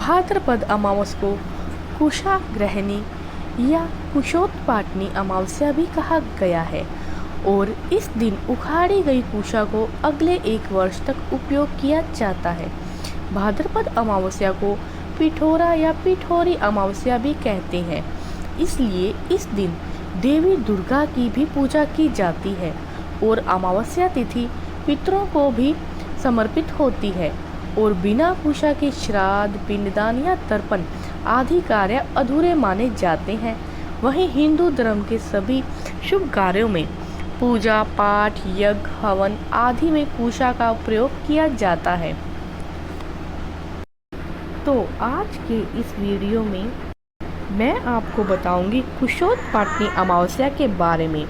भाद्रपद अमावस को कुशाग्रहणी या कुशोत्पाटनी अमावस्या भी कहा गया है और इस दिन उखाड़ी गई कुशा को अगले 1 वर्ष तक उपयोग किया जाता है। भाद्रपद अमावस्या को पिठोरा या पिठोरी अमावस्या भी कहते हैं, इसलिए इस दिन देवी दुर्गा की भी पूजा की जाती है और अमावस्या तिथि पितरों को भी समर्पित होती है और बिना कुशा के श्राद्ध, पिंडदान या तर्पण आदि कार्य अधूरे माने जाते हैं। वहीं हिंदू धर्म के सभी शुभ कार्यों में पूजा पाठ, यज्ञ, हवन आदि में कुशा का प्रयोग किया जाता है। तो आज के इस वीडियो में मैं आपको बताऊंगी कुशोत्पाटनी अमावस्या के बारे में।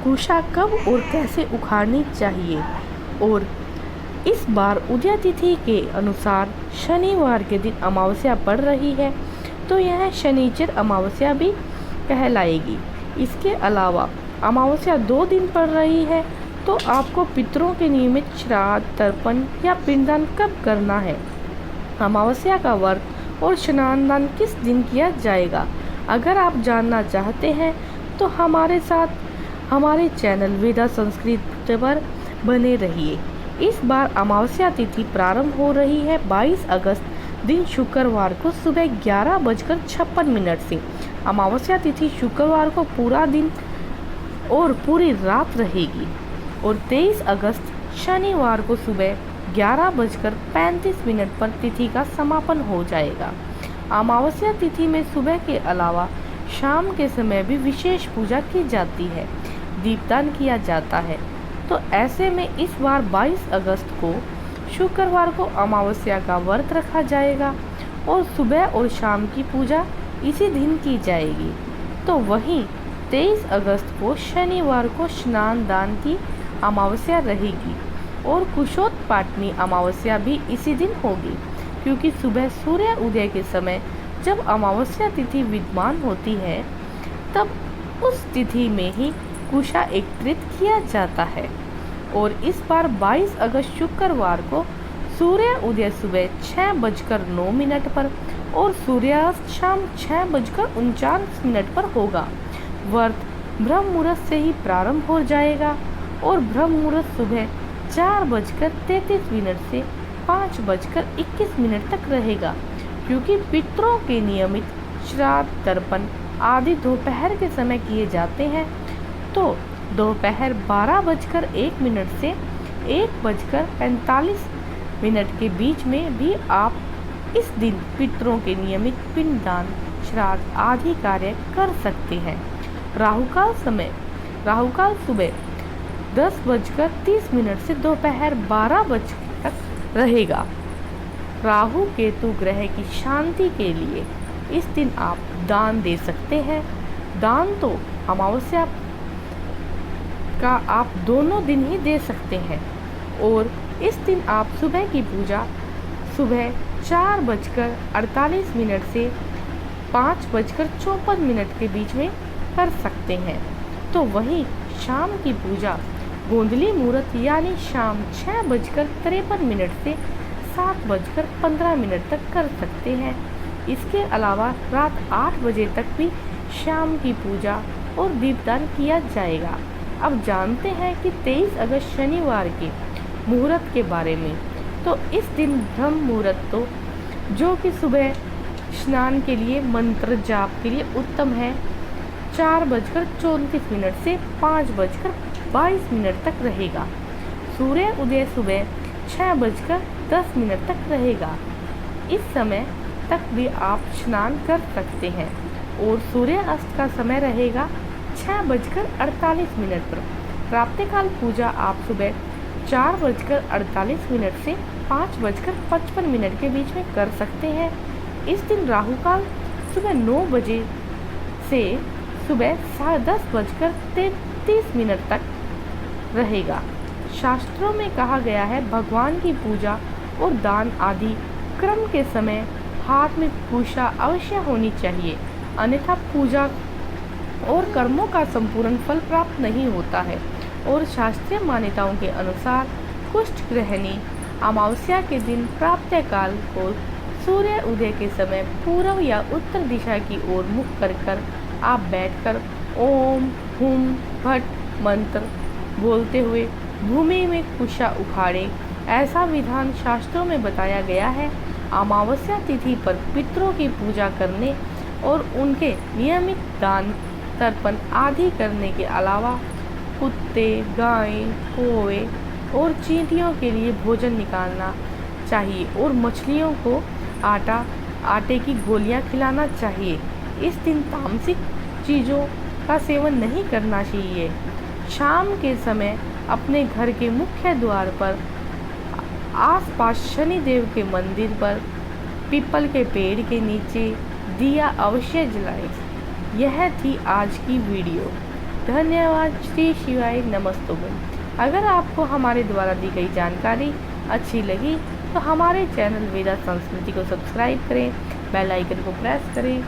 कुशा कब और कैसे उखाड़नी चाहिए और इस बार उदय तिथि के अनुसार शनिवार के दिन अमावस्या पड़ रही है, तो यह शनिचर अमावस्या भी कहलाएगी। इसके अलावा अमावस्या 2 दिन पड़ रही है, तो आपको पितरों के नियमित श्राद्ध, तर्पण या पिंडदान कब करना है, अमावस्या का व्रत और स्नान दान किस दिन किया जाएगा। अगर आप जानना चाहते हैं तो हमारे साथ हमारे चैनल वेदा संस्कृत पर बने रहिए। इस बार अमावस्या तिथि प्रारंभ हो रही है 22 अगस्त दिन शुक्रवार को सुबह 11:56 से। अमावस्या तिथि शुक्रवार को पूरा दिन और पूरी रात रहेगी और 23 अगस्त शनिवार को सुबह 11:35 पर तिथि का समापन हो जाएगा। अमावस्या तिथि में सुबह के अलावा शाम के समय भी विशेष पूजा की जाती है, दीपदान किया जाता है। तो ऐसे में इस बार 22 अगस्त को शुक्रवार को अमावस्या का व्रत रखा जाएगा और सुबह और शाम की पूजा इसी दिन की जाएगी। तो वहीं 23 अगस्त को शनिवार को स्नान दान की अमावस्या रहेगी और कुशोत्पाटनी अमावस्या भी इसी दिन होगी, क्योंकि सुबह सूर्य उदय के समय जब अमावस्या तिथि विद्यमान होती है तब उस तिथि में ही कुशा एकत्रित किया जाता है। और इस बार 22 अगस्त शुक्रवार को सूर्य उदय सुबह 6:09 पर और सूर्यास्त शाम 6:49 पर होगा। व्रत ब्रह्म मुहूर्त से ही प्रारंभ हो जाएगा और ब्रह्म मुहूर्त सुबह 4:33 से 5:21 तक रहेगा, क्योंकि पितरों के नियमित श्राद्ध, तर्पण आदि दोपहर के समय किए जाते हैं। तो दोपहर 12:01 से 1:45 के बीच में भी आप इस दिन पितरों के नियमित पिंडदान, श्राद्ध आदि कार्य कर सकते हैं। राहुकाल सुबह 10:30 से दोपहर 12 बजे तक रहेगा। राहु केतु ग्रह की शांति के लिए इस दिन आप दान दे सकते हैं। दान तो अमावस्या का आप दोनों दिन ही दे सकते हैं और इस दिन आप सुबह की पूजा सुबह 4:48 से 5:54 के बीच में कर सकते हैं। तो वहीं शाम की पूजा गोंधली मुहूर्त यानी शाम 6:53 से 7:15 तक कर सकते हैं। इसके अलावा रात 8 बजे तक भी शाम की पूजा और दीपदान किया जाएगा। अब जानते हैं कि 23 अगस्त शनिवार के मुहूर्त के बारे में। तो इस दिन ब्रह्म मुहूर्त तो जो कि सुबह स्नान के लिए, मंत्र जाप के लिए उत्तम है, 4:34 से 5:22 तक रहेगा। सूर्य उदय सुबह 6:10 तक रहेगा। इस समय तक भी आप स्नान कर सकते हैं और सूर्यास्त का समय रहेगा 6:48 पर। प्रातःकाल पूजा आप सुबह 4:48 से 5:55 के बीच में कर सकते हैं। इस दिन राहुकाल सुबह 9 बजे से सुबह 10:33 तक रहेगा। शास्त्रों में कहा गया है भगवान की पूजा और दान आदि क्रम के समय हाथ में कुशा अवश्य होनी चाहिए, अन्यथा पूजा और कर्मों का संपूर्ण फल प्राप्त नहीं होता है। और शास्त्रीय मान्यताओं के अनुसार कुष्ठ ग्रहणी अमावस्या के दिन प्रातःकाल को सूर्य उदय के समय पूर्व या उत्तर दिशा की ओर मुख कर आप बैठकर ओम हुम फट मंत्र बोलते हुए भूमि में कुशा उखाड़े। ऐसा विधान शास्त्रों में बताया गया है। अमावस्या तिथि पर पितरों की पूजा करने और उनके नियमित दान तर्पण आदि करने के अलावा कुत्ते, गाय, कौवे और चींटियों के लिए भोजन निकालना चाहिए और मछलियों को आटे की गोलियां खिलाना चाहिए। इस दिन तामसिक चीज़ों का सेवन नहीं करना चाहिए। शाम के समय अपने घर के मुख्य द्वार पर आसपास शनिदेव के मंदिर पर पीपल के पेड़ के नीचे दिया अवश्य जलाएं। यह थी आज की वीडियो। धन्यवाद। श्री शिवाय नमस्तुभ्यं। अगर आपको हमारे द्वारा दी गई जानकारी अच्छी लगी तो हमारे चैनल वेदा संस्कृति को सब्सक्राइब करें, बेल आइकन को प्रेस करें